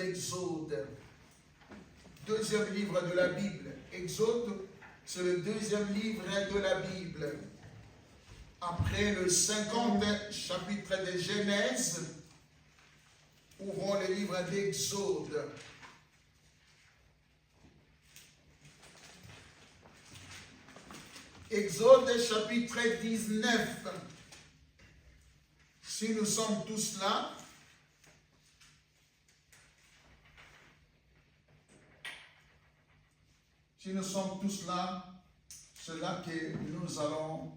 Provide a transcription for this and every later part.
d'Exode. Deuxième livre de la Bible. Exode, c'est le deuxième livre de la Bible. Après le 50 chapitre de Genèse, ouvrons le livre d'Exode. Exode chapitre 19. Si nous sommes tous là, c'est là que nous allons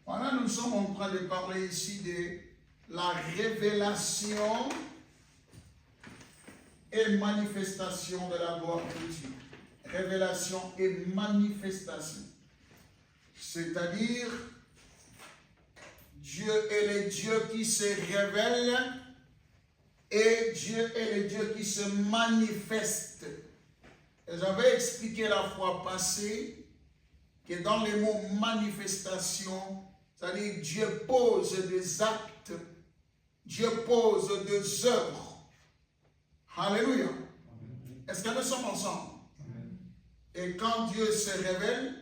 Voilà, nous sommes en train de parler ici de la révélation et manifestation de la gloire de Dieu. Révélation et manifestation. C'est-à-dire, Dieu est le Dieu qui se révèle et Dieu est le Dieu qui se manifeste. Et j'avais expliqué la fois passée que dans les mots manifestation, c'est-à-dire Dieu pose des actes, Dieu pose des œuvres. Alléluia. Est-ce que nous sommes ensemble? Amen. Et quand Dieu se révèle,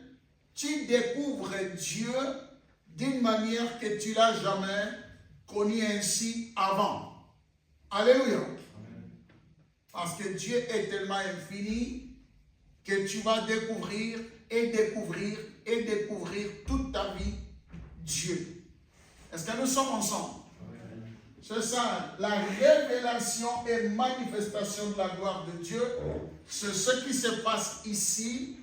tu découvres Dieu d'une manière que tu ne l'as jamais connu ainsi avant. Alléluia. Amen. Parce que Dieu est tellement infini que tu vas découvrir et découvrir et découvrir toute ta vie Dieu. Est-ce que nous sommes ensemble? C'est ça, la révélation et manifestation de la gloire de Dieu. C'est ce qui se passe ici,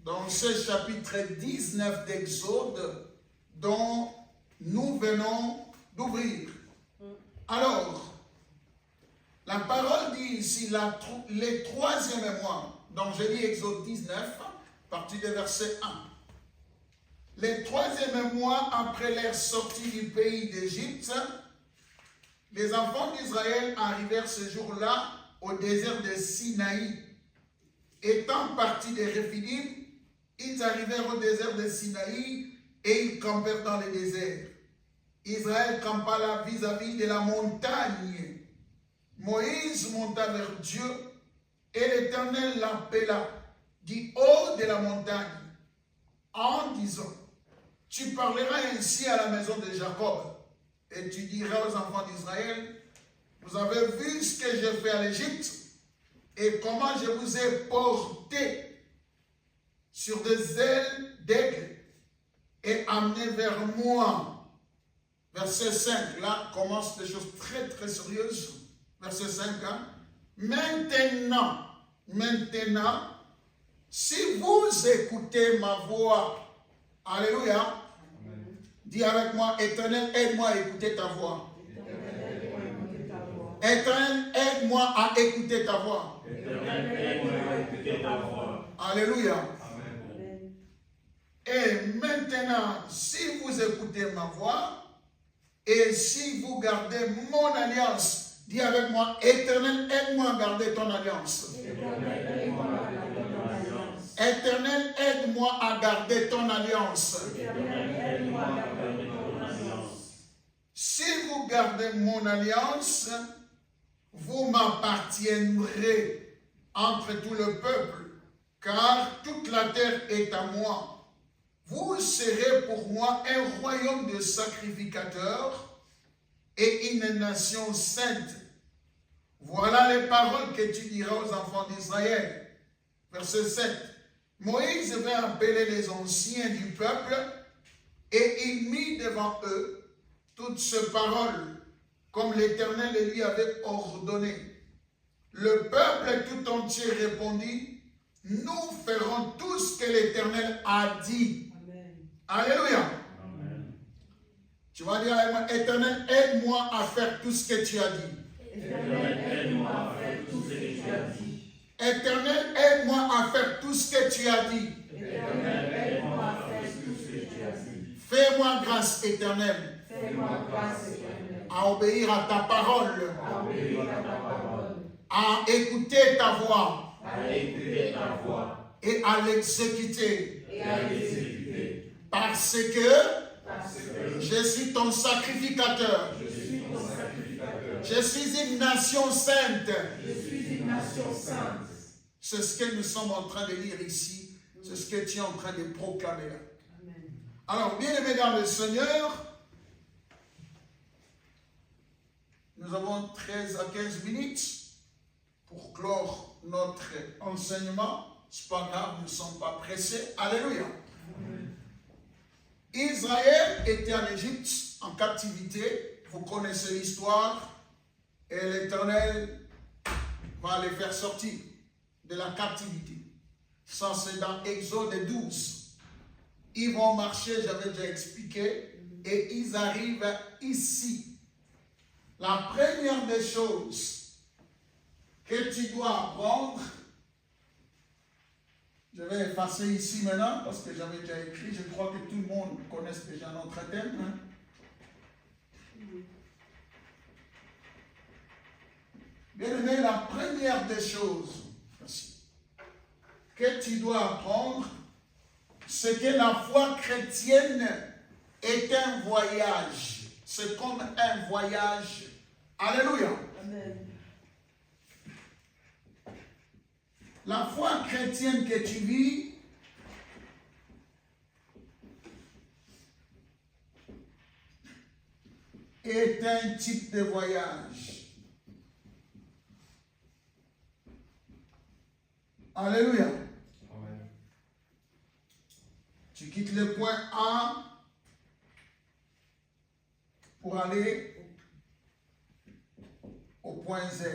dans ce chapitre 19 d'Exode, dont nous venons d'ouvrir. Alors, la parole dit ici, les troisième mois, donc je lis Exode 19, partie de verset 1. Les troisième mois après leur sortie du pays d'Égypte, les enfants d'Israël arrivèrent ce jour-là au désert de Sinaï. Étant partis de Réphidim, ils arrivèrent au désert de Sinaï et ils campèrent dans le désert. Israël campa là vis-à-vis de la montagne. Moïse monta vers Dieu et l'Éternel l'appela du haut de la montagne en disant: tu parleras ainsi à la maison de Jacob et tu diras aux enfants d'Israël: vous avez vu ce que j'ai fait à l'Égypte et comment je vous ai porté sur des ailes d'aigle et amené vers moi. Verset 5, là commencent des choses très très sérieuses. Verset 5, hein? Maintenant, si vous écoutez ma voix, alléluia, amen. Dis avec moi: Éternel, aide-moi à écouter ta voix. Éternel, aide-moi à écouter ta voix. Éternel, aide-moi à écouter ta voix. Alléluia. Amen. Et maintenant, si vous écoutez ma voix et si vous gardez mon alliance, dis avec moi: Éternel, aide-moi à garder ton alliance. Éternel, aide-moi à garder ton alliance. Éternel, aide-moi à garder ton alliance. Éternel, aide-moi à garder ton alliance. Si vous gardez mon alliance, vous m'appartiendrez entre tout le peuple, car toute la terre est à moi. Vous serez pour moi un royaume de sacrificateurs et une nation sainte. Voilà les paroles que tu diras aux enfants d'Israël. Verset 7. Moïse vint appeler les anciens du peuple et il mit devant eux toutes ces paroles, comme l'Éternel lui avait ordonné. Le peuple tout entier répondit: nous ferons tout ce que l'Éternel a dit. Amen. Alléluia. Amen. Tu vas dire à moi: Éternel, aide-moi à faire tout ce que tu as dit. Éternel, aide-moi à faire tout ce que tu as dit. Éternel, aide-moi à faire tout ce que tu as dit. Éternel, aide-moi à faire tout ce que tu as dit. Fais-moi grâce éternelle. Fais-moi grâce éternelle. À obéir à ta parole. À obéir à ta parole. À écouter ta voix. À écouter ta voix. Et à l'exécuter. Et à l'exécuter. Parce que je suis ton sacrificateur. Je suis ton sacrificateur. Je suis une nation sainte. Je suis une nation sainte. C'est ce que nous sommes en train de lire ici. C'est ce que tu es en train de proclamer là. Amen. Alors, bien aimés dans le Seigneur, nous avons 13 à 15 minutes pour clore notre enseignement. C'est pas grave, nous ne sommes pas pressés. Alléluia. Amen. Israël était en Égypte, en captivité. Vous connaissez l'histoire. Et l'Éternel va les faire sortir de la captivité. Ça, c'est dans Exode 12. Ils vont marcher, j'avais déjà expliqué, et ils arrivent ici. La première des choses que tu dois apprendre, je vais effacer ici maintenant parce que j'avais déjà écrit, je crois que tout le monde connaît déjà notre thème. Hein? Bien aimé, la première des choses que tu dois apprendre, c'est que la foi chrétienne est un voyage. C'est comme un voyage. Alléluia. Amen. La foi chrétienne que tu vis est un type de voyage. Alléluia. Amen. Tu quittes le point A pour aller au point Z.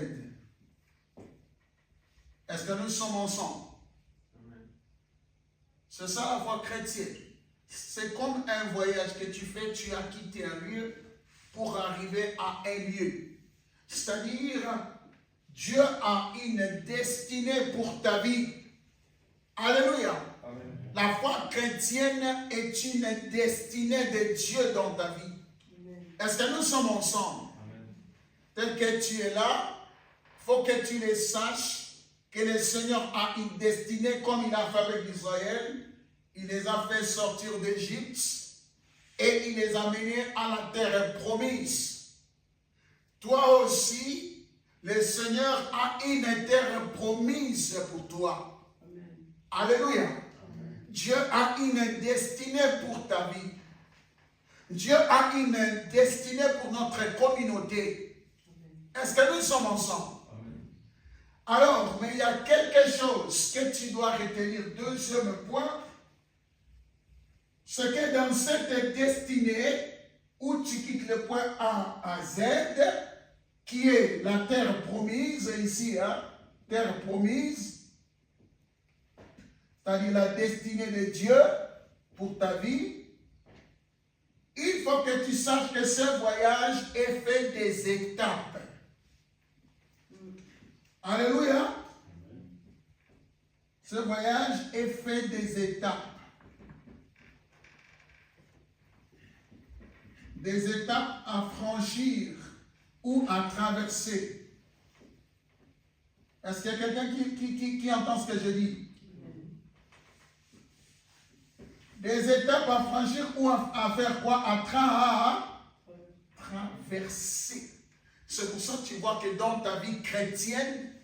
Est-ce que nous sommes ensemble? Amen. C'est ça la foi chrétienne. C'est comme un voyage que tu fais, tu as quitté un lieu pour arriver à un lieu. C'est-à-dire, Dieu a une destinée pour ta vie. Alléluia. Amen. La foi chrétienne est une destinée de Dieu dans ta vie. Est-ce que nous sommes ensemble? Amen. Tel que tu es là, il faut que tu le saches que le Seigneur a une destinée comme il a fait avec Israël. Il les a fait sortir d'Égypte et il les a menés à la terre promise. Toi aussi, le Seigneur a une terre promise pour toi. Amen. Alléluia. Amen. Dieu a une destinée pour ta vie. Dieu a une destinée pour notre communauté. Est-ce que nous sommes ensemble? Amen. Alors, mais il y a quelque chose que tu dois retenir. Deuxième point, c'est que dans cette destinée où tu quittes le point A à Z, qui est la terre promise, ici, hein, terre promise, c'est-à-dire la destinée de Dieu pour ta vie, il faut que tu saches que ce voyage est fait des étapes. Alléluia. Ce voyage est fait des étapes. Des étapes à franchir ou à traverser. Est-ce qu'il y a quelqu'un qui entend ce que je dis? Des étapes à franchir ou à faire quoi? À traverser. C'est pour ça que tu vois que dans ta vie chrétienne,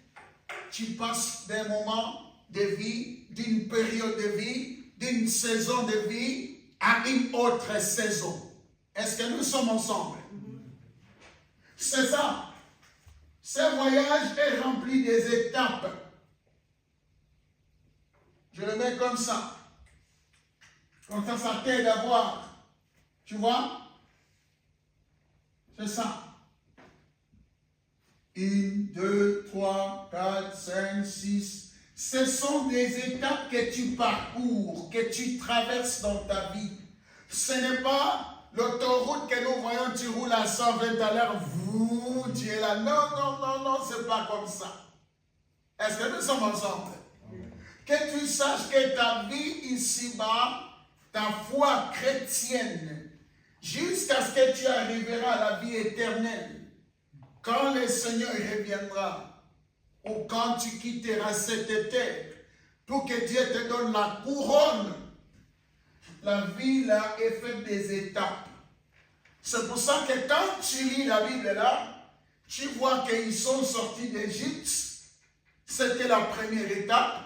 tu passes d'un moment de vie, d'une période de vie, d'une saison de vie à une autre saison. Est-ce que nous sommes ensemble? C'est ça. Ce voyage est rempli des étapes. Je le mets comme ça. Comme ça t'aide à voir. Tu vois? C'est ça. 1, 2, 3, 4, 5, 6. Ce sont des étapes que tu parcours, que tu traverses dans ta vie. Ce n'est pas l'autoroute que nous voyons, tu roules à 120 à l'heure, tu es là. Non, c'est pas comme ça. Est-ce que nous sommes ensemble? Que tu saches que ta vie ici-bas, ta foi chrétienne, jusqu'à ce que tu arriveras à la vie éternelle. Quand le Seigneur reviendra, ou quand tu quitteras cette terre, pour que Dieu te donne la couronne, la vie là est faite des étapes. C'est pour ça que quand tu lis la Bible là, tu vois qu'ils sont sortis d'Égypte. C'était la première étape.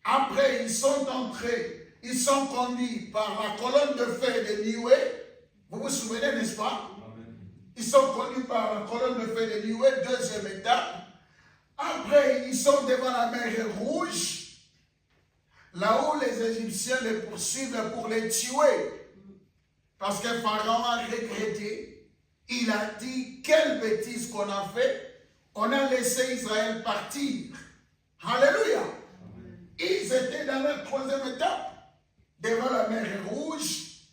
Après, ils sont entrés, ils sont conduits par la colonne de feu de Nioué. Vous vous souvenez, n'est-ce pas? Ils sont conduits par la colonne de feu de Nioué, deuxième étape. Après, ils sont devant la mer Rouge, là où les Égyptiens les poursuivent pour les tuer. Parce que Pharaon a regretté. Il a dit, quelle bêtise qu'on a fait. On a laissé Israël partir. Alléluia. Ils étaient dans la troisième étape, devant la mer Rouge,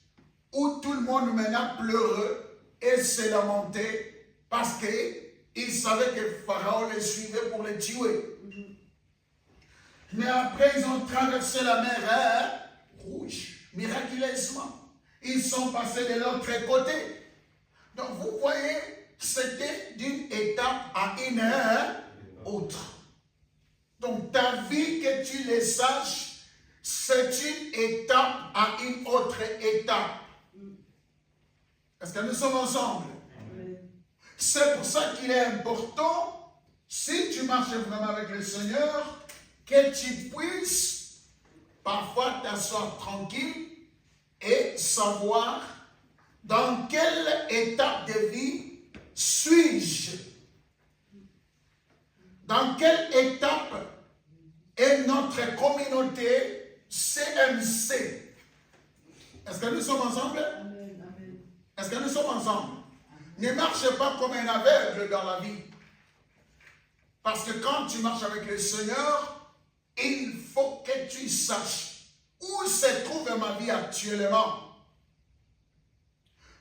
où tout le monde maintenant pleurait et se lamentait parce qu'ils savaient que Pharaon les suivait pour les tuer. Mais après, ils ont traversé la mer Rouge, miraculeusement. Ils sont passés de l'autre côté. Donc, vous voyez, c'était d'une étape à une autre. Donc, ta vie, que tu le saches, c'est une étape à une autre étape. Est-ce que nous sommes ensemble? C'est pour ça qu'il est important, si tu marches vraiment avec le Seigneur, que tu puisses parfois t'asseoir tranquille et savoir dans quelle étape de vie suis-je. Dans quelle étape est notre communauté CMC? Est-ce que nous sommes ensemble? Est-ce que nous sommes ensemble? Ne marche pas comme un aveugle dans la vie. Parce que quand tu marches avec le Seigneur, il faut que tu saches où se trouve ma vie actuellement.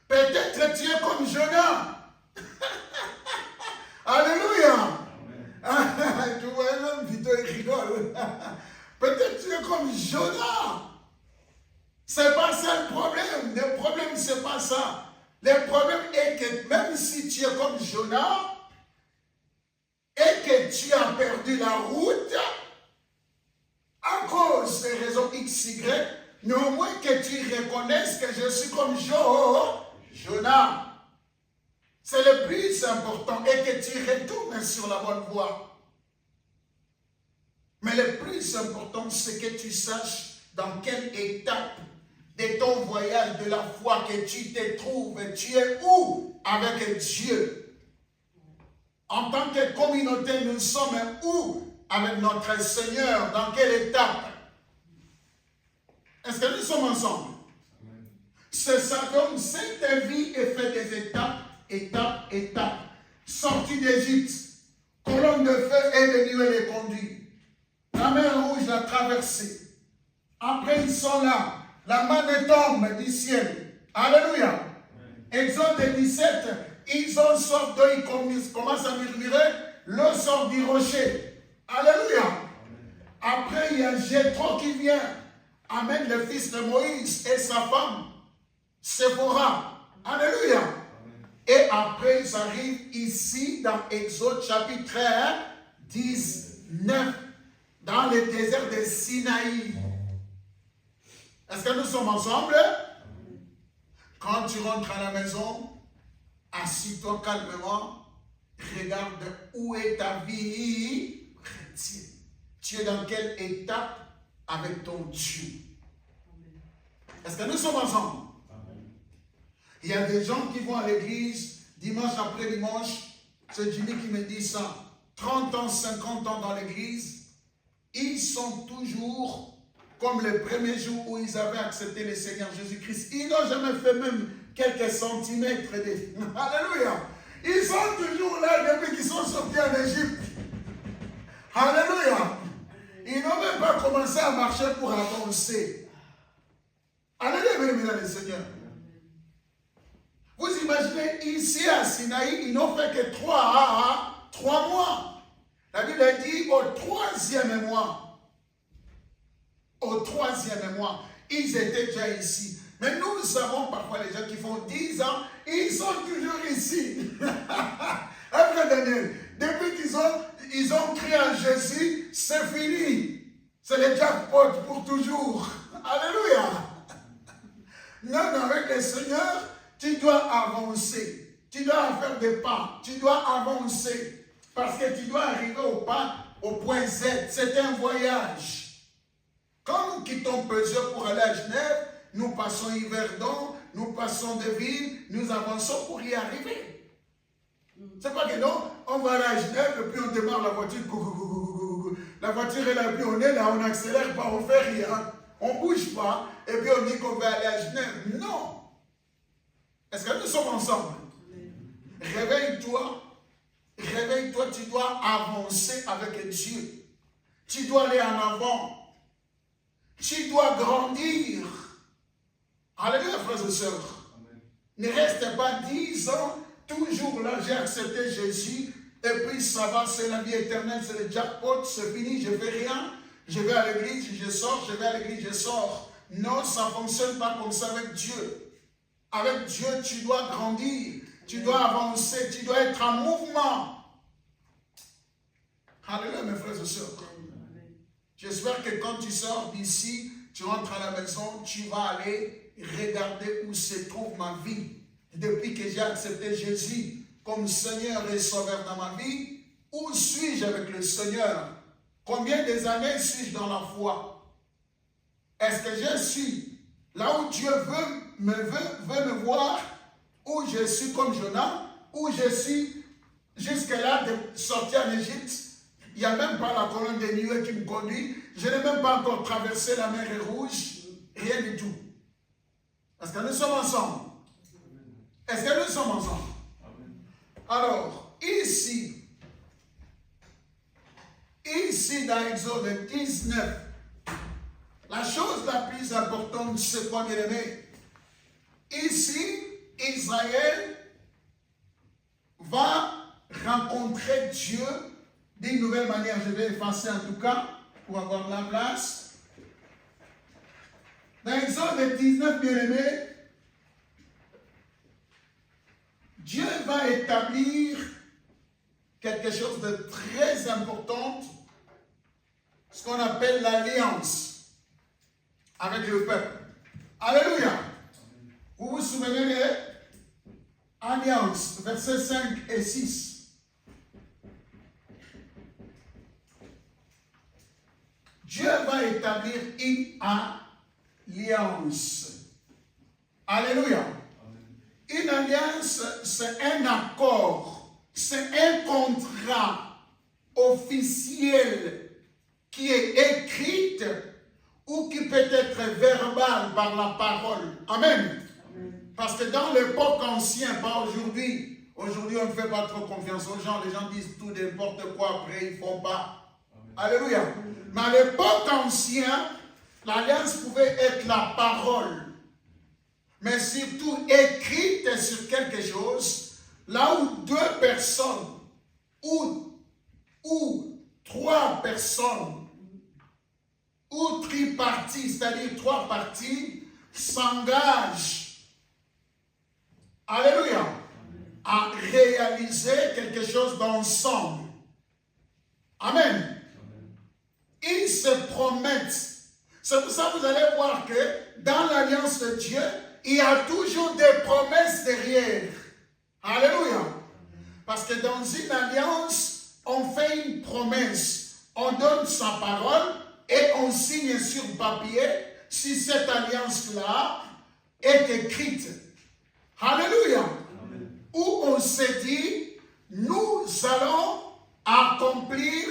Peut-être tu es comme Jonas. Alléluia. Tu vois, même Vito il rigole. Peut-être tu es comme Jonas. C'est pas ça le problème. Le problème, c'est pas ça. Le problème est que même si tu es comme Jonas et que tu as perdu la route à cause des raisons XY, néanmoins que tu reconnaisses que je suis comme Jonas. C'est le plus important et que tu retournes sur la bonne voie. Mais le plus important, c'est que tu saches dans quelle étape de ton voyage de la foi que tu te trouves. Tu es où avec Dieu? En tant que communauté, nous sommes où avec notre Seigneur? Dans quelle étape? Est-ce que nous sommes ensemble? C'est ça. Donc, cette vie est faite des étapes. Sortie d'Égypte, colonne de feu et de nuée les conduit. La mer Rouge l'a traversée. Après, ils sont là. La manne tombe du ciel. Alléluia. Exode 17, ils ont sorti d'eau, ils commencent à murmurer, l'eau sort du rocher. Alléluia. Après, il y a Jéthro qui vient, amène le fils de Moïse et sa femme, Séphora. Alléluia. Et après, ils arrivent ici dans Exode chapitre 19, dans le désert de Sinaï. Est-ce que nous sommes ensemble? Quand tu rentres à la maison, assis-toi calmement, regarde où est ta vie chrétienne. Tu es dans quelle étape avec ton Dieu? Est-ce que nous sommes ensemble? Il y a des gens qui vont à l'église dimanche après dimanche. C'est Jimmy qui me dit ça. 30 ans, 50 ans dans l'église. Ils sont toujours comme le premier jour où ils avaient accepté le Seigneur Jésus-Christ. Ils n'ont jamais fait même quelques centimètres de... Alléluia. Ils sont toujours là depuis qu'ils sont sortis en Égypte. Alléluia. Ils n'ont même pas commencé à marcher pour avancer. Alléluia, mesdames et Seigneur. Vous imaginez, ici à Sinaï, ils n'ont fait que 3 mois. La Bible dit au 3e mois. Au 3e mois. ils étaient déjà ici. Mais nous savons parfois les gens qui font 10 ans, ils sont toujours ici. Après Daniel, depuis qu'ils ont crié en Jésus, c'est fini. C'est le jackpot pour toujours. Alléluia. Non, avec le Seigneur, tu dois avancer. Tu dois faire des pas. Tu dois avancer. Parce que tu dois arriver au point Z. C'est un voyage. Quand nous quittons Peseux pour aller à Genève, nous passons Yverdon, nous passons des villes, nous avançons pour y arriver. C'est pas que non, on va aller à Genève et puis on démarre la voiture. La voiture est là, puis on est là, on n'accélère pas, on ne fait rien. On ne bouge pas, et puis on dit qu'on va aller à Genève. Non. Est-ce que nous sommes ensemble? Réveille-toi. Réveille-toi, tu dois avancer avec Dieu. Tu dois aller en avant. Tu dois grandir. Alléluia, frères et sœurs. Ne restez pas 10 ans, toujours là, j'ai accepté Jésus, et puis ça va, c'est la vie éternelle, c'est le jackpot, c'est fini, je ne fais rien. Je vais à l'église, je sors, je vais à l'église, je sors. Non, ça ne fonctionne pas comme ça avec Dieu. Avec Dieu, tu dois grandir, tu dois avancer, tu dois être en mouvement. Alléluia, mes frères et sœurs. J'espère que quand tu sors d'ici, tu rentres à la maison, tu vas aller regarder où se trouve ma vie. Depuis que j'ai accepté Jésus comme Seigneur et Sauveur dans ma vie, où suis-je avec le Seigneur? Combien des années suis-je dans la foi? Est-ce que je suis là où Dieu veut me voir, où je suis comme Jonas, où je suis jusque-là de sortir en Égypte? Il n'y a même pas la colonne de nuée qui me conduit. Je n'ai même pas encore traversé la mer Rouge. Rien du tout. Est-ce que nous sommes ensemble? Est-ce que nous sommes ensemble? Alors, ici, dans Exode 19, la chose la plus importante, c'est quoi, bien aimé? Ici, Israël va rencontrer Dieu d'une nouvelle manière. Je vais effacer en tout cas pour avoir la place. Dans Exode 19, bien aimé, Dieu va établir quelque chose de très important, ce qu'on appelle l'alliance avec le peuple. Alléluia. Vous vous souvenez de l'alliance, versets 5 et 6. Dieu va établir une alliance. Alléluia. Une alliance, c'est un accord, c'est un contrat officiel qui est écrit ou qui peut être verbal par la parole. Amen. Parce que dans l'époque ancienne, pas aujourd'hui, aujourd'hui on ne fait pas trop confiance aux gens, les gens disent tout n'importe quoi, après ils ne font pas. Alléluia. Mais à l'époque ancienne, l'alliance pouvait être la parole. Mais surtout écrite sur quelque chose, là où 2 personnes ou 3 personnes ou triparties, c'est-à-dire 3 parties, s'engagent, alléluia, à réaliser quelque chose d'ensemble. Amen. Ils se promettent. C'est pour ça que vous allez voir que dans l'alliance de Dieu, il y a toujours des promesses derrière. Alléluia. Parce que dans une alliance, on fait une promesse. On donne sa parole et on signe sur papier si cette alliance-là est écrite. Alléluia. Où on s'est dit, nous allons accomplir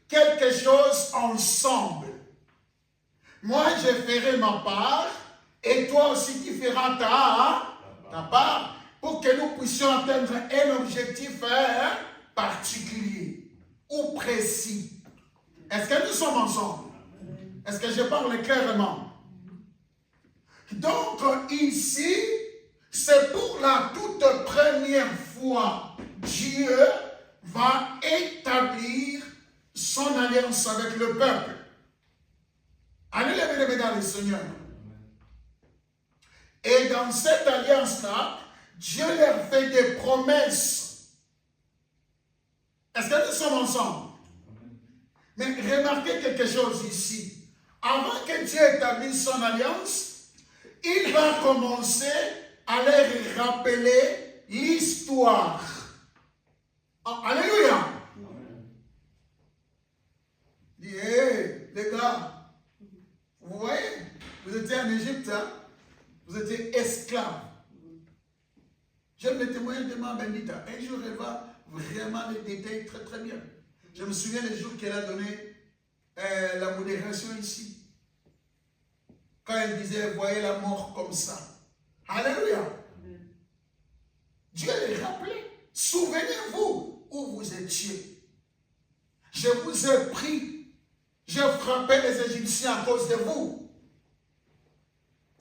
quelque chose ensemble. Moi, je ferai ma part. Et toi aussi, tu feras ta part pour que nous puissions atteindre un objectif particulier ou précis. Est-ce que nous sommes ensemble? Est-ce que je parle clairement? Donc, ici, c'est pour la toute première fois, Dieu va établir son alliance avec le peuple. Allez lever les mains dans le Seigneur. Et dans cette alliance-là, Dieu leur fait des promesses. Est-ce que nous sommes ensemble? Mais remarquez quelque chose ici. Avant que Dieu établisse son alliance, il va commencer à leur rappeler l'histoire. Alléluia. Il dit, hé, les gars, vous voyez, vous étiez en Égypte, hein? Vous étiez esclaves. J'aime les témoignages de ma Benita. Un jour, elle va vraiment les détails très très bien. Je me souviens des jours qu'elle a donné la modération ici. Quand elle disait, voyez la mort comme ça. Alléluia. Amen. Dieu les rappelait. Souvenez-vous où vous étiez. Je vous ai pris. J'ai frappé les Égyptiens à cause de vous.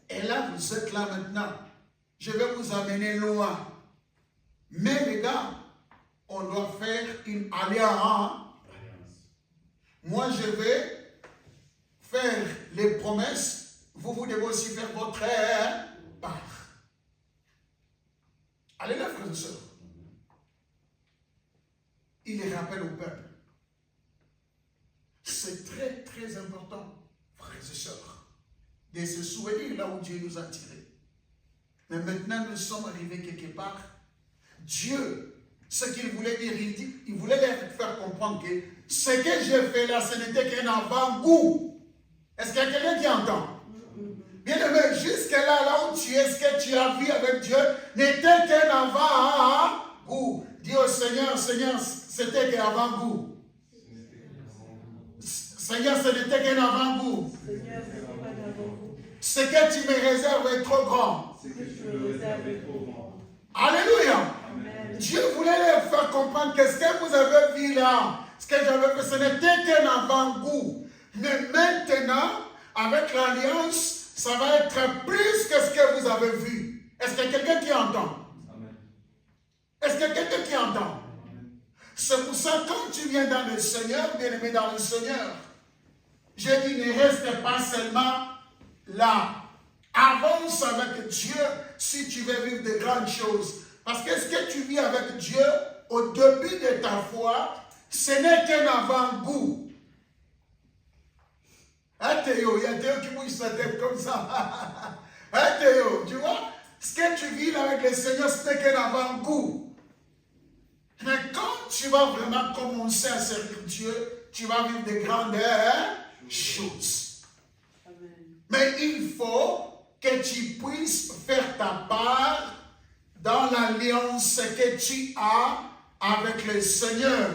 Et là, vous êtes là maintenant. Je vais vous amener loin. Mais les gars, on doit faire une alliance. Moi, je vais faire les promesses. Vous devez aussi faire votre part. Allez là, frères et sœurs. Il les rappelle au peuple. C'est très, très important, frères et sœurs, de se souvenir là où Dieu nous a tirés. Mais maintenant, nous sommes arrivés quelque part. Dieu, ce qu'il voulait dire, il voulait leur faire comprendre que ce que j'ai fait là, ce n'était qu'un avant-goût. Est-ce qu'il y a quelqu'un qui entend? Bien aimé, jusque-là, là où tu es, ce que tu as vu avec Dieu n'était qu'un avant-goût. Dis au Seigneur, Seigneur, c'était qu'un avant-goût. Seigneur, ce n'était qu'un avant-goût. Ce que tu me réserves est trop grand. Alléluia. Amen. Dieu voulait leur faire comprendre que ce que vous avez vu là, ce que j'avais fait, ce n'était qu'un avant-goût. Mais maintenant, avec l'alliance, ça va être plus que ce que vous avez vu. Est-ce qu'il y a quelqu'un qui entend? Amen. Est-ce qu'il y a quelqu'un qui entend? Amen. C'est pour ça, quand tu viens dans le Seigneur, bien aimé dans le Seigneur, je dis, ne reste pas seulement là. Avance avec Dieu si tu veux vivre de grandes choses. Parce que ce que tu vis avec Dieu au début de ta foi, ce n'est qu'un avant-goût. Hein, Théo, il y a Théo qui bouge sa tête comme ça. Hein, Théo, tu vois, ce que tu vis avec le Seigneur, ce n'est qu'un avant-goût. Mais quand tu vas vraiment commencer à servir Dieu, tu vas vivre de grandes choses. Amen. Mais il faut que tu puisses faire ta part dans l'alliance que tu as avec le Seigneur.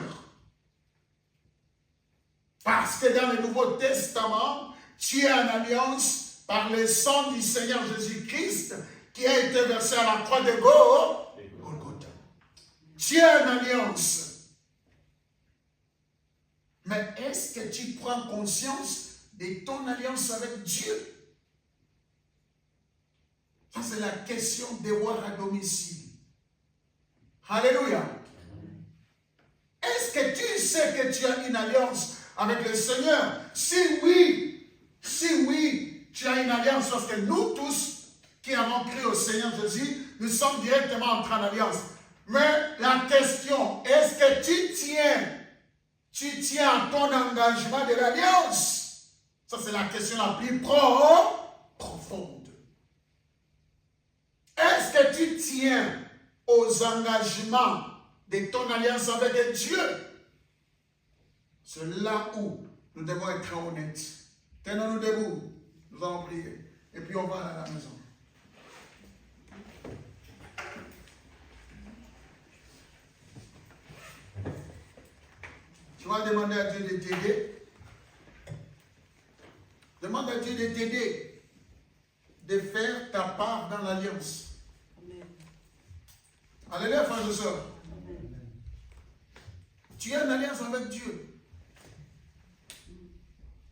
Parce que dans le Nouveau Testament, tu es en alliance par le sang du Seigneur Jésus-Christ qui a été versé à la croix de Golgotha. Tu es en alliance. Mais est-ce que tu prends conscience de ton alliance avec Dieu? Ça, c'est la question de voir à domicile. Alléluia. Est-ce que tu sais que tu as une alliance avec le Seigneur? Si oui, tu as une alliance, parce que nous tous qui avons cru au Seigneur Jésus, nous sommes directement entrés en alliance. Mais la question, est-ce que tu tiens à ton engagement de l'alliance? Ça, c'est la question la plus profonde. Est-ce que tu tiens aux engagements de ton alliance avec Dieu? C'est là où nous devons être honnêtes. Tenons-nous debout. Nous allons prier. Et puis on va à la maison. Tu vas demander à Dieu de t'aider. Demande à Dieu de t'aider, de faire ta part dans l'alliance. Alléluia, frères et sœurs. Tu es en alliance avec Dieu.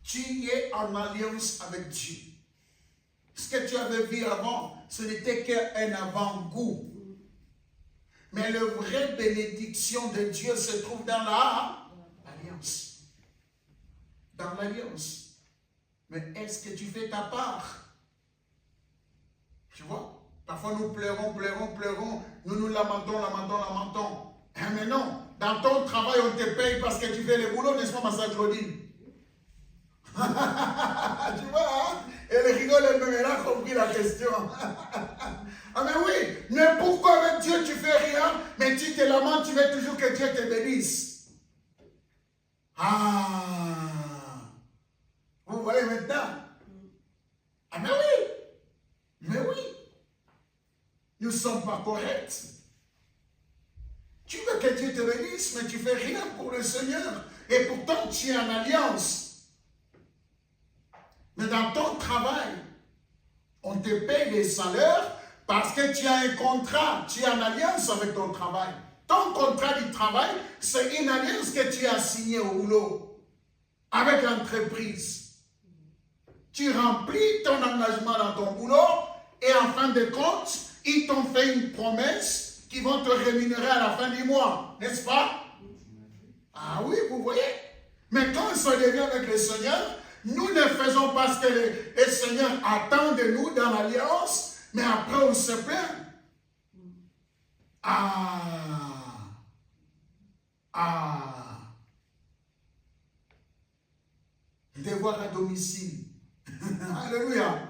Tu es en alliance avec Dieu. Ce que tu avais vu avant, ce n'était qu'un avant-goût. Mais la vraie bénédiction de Dieu se trouve dans l'alliance. Dans l'alliance. Mais est-ce que tu fais ta part? Tu vois? Parfois nous pleurons, nous nous lamentons. Mais non, dans ton travail, on te paye parce que tu fais le boulot, n'est-ce pas, ma sœur Claudine? Tu vois, hein? Elle rigole, elle a compris la question. Ah mais oui, mais pourquoi avec Dieu tu fais rien, mais tu te lamentes, tu veux toujours que Dieu te bénisse? Ah, vous voyez maintenant? Ah mais oui, nous ne sommes pas corrects. Tu veux que Dieu te bénisse, mais tu ne fais rien pour le Seigneur. Et pourtant, tu es en alliance. Mais dans ton travail, on te paye des salaires parce que tu as un contrat. Tu es en alliance avec ton travail. Ton contrat du travail, c'est une alliance que tu as signée au boulot avec l'entreprise. Tu remplis ton engagement dans ton boulot et en fin de compte, ils t'ont fait une promesse qui vont te rémunérer à la fin du mois, n'est-ce pas? Ah oui, vous voyez? Mais quand on se devient avec le Seigneur, nous ne faisons pas ce que le Seigneur attend de nous dans l'alliance, mais après on se plaint. Devoir à domicile. Alléluia.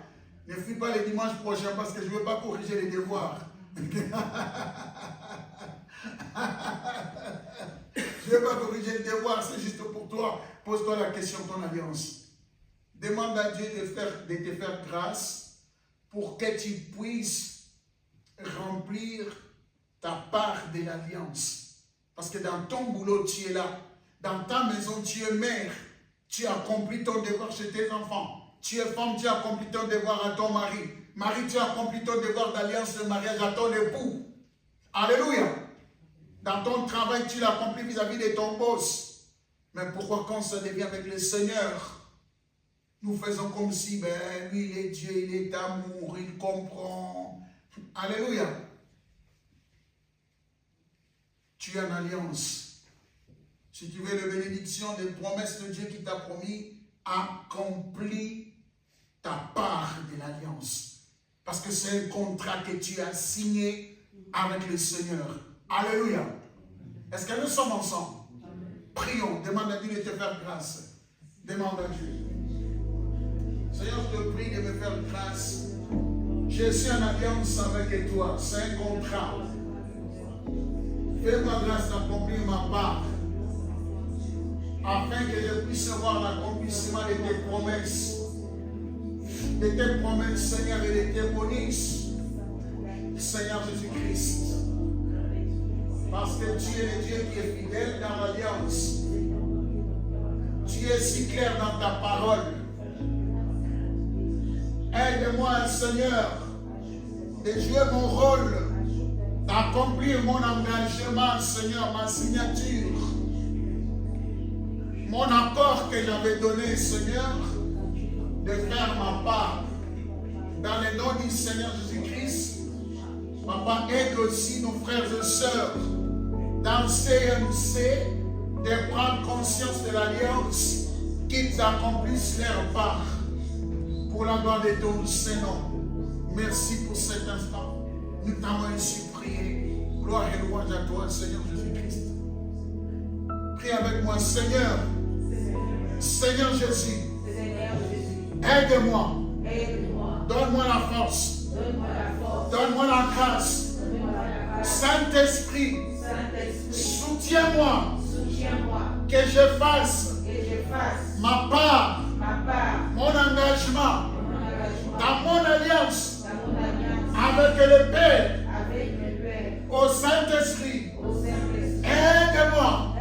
Ne fuis pas le dimanche prochain parce que je ne veux pas corriger les devoirs. Je ne vais pas corriger le devoir, c'est juste pour toi. Pose-toi la question de ton alliance. Demande à Dieu de te faire grâce pour que tu puisses remplir ta part de l'alliance. Parce que dans ton boulot, tu es là. Dans ta maison, tu es mère. Tu as accompli ton devoir chez tes enfants. Tu es femme, tu as accompli ton devoir à ton mari. Marie, tu as accompli ton devoir d'alliance de mariage à ton époux. Alléluia. Dans ton travail, tu l'as accompli vis-à-vis de ton boss. Mais pourquoi quand ça devient avec le Seigneur, nous faisons comme si, lui, il est Dieu, il est amour, il comprend. Alléluia. Tu es en alliance. Si tu veux la bénédiction des promesses de Dieu qui t'a promis, accomplis ta part de l'alliance. Parce que c'est un contrat que tu as signé avec le Seigneur. Alléluia. Est-ce que nous sommes ensemble? Prions. Demande à Dieu de te faire grâce. Demande à Dieu. Seigneur, je te prie de me faire grâce. Je suis en alliance avec toi. C'est un contrat. Fais-moi grâce d'accomplir ma part. Afin que je puisse voir l'accomplissement de tes promesses. De tes promesses, Seigneur, et de tes bonus, Seigneur Jésus-Christ. Parce que tu es le Dieu qui est fidèle dans l'alliance. Tu es si clair dans ta parole. Aide-moi, Seigneur, de jouer mon rôle, d'accomplir mon engagement, Seigneur, ma signature, mon accord que j'avais donné, Seigneur, de faire ma part. Dans le nom du Seigneur Jésus-Christ, Papa, aide aussi nos frères et sœurs dans CMC de prendre conscience de l'alliance, qu'ils accomplissent leur part pour la gloire de ton Saint-Nom. Merci pour cet instant. Nous t'avons ainsi prié. Gloire et louange à toi, Seigneur Jésus-Christ. Prie avec moi, Seigneur. Seigneur Jésus. Aide-moi. Donne-moi la force. Donne-moi la grâce. Saint-Esprit, soutiens-moi que je fasse ma part, mon engagement dans mon alliance avec le Père, au Saint-Esprit. Aide-moi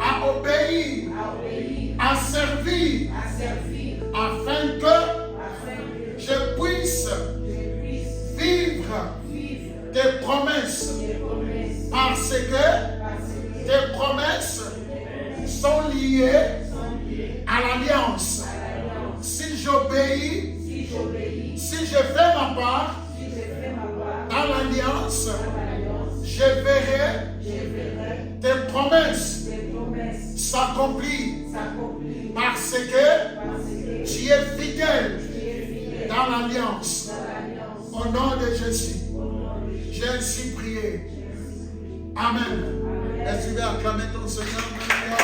à obéir, à servir, afin que je puisse vivre tes promesses, parce que tes promesses sont liées à l'alliance. Si j'obéis, si je fais ma part dans l'alliance, je verrai tes promesses s'accomplir, parce que tu es fidèle dans l'alliance. Au nom de Jésus. J'ai ainsi prié. Amen. Est-ce que tu veux acclamer ton Seigneur?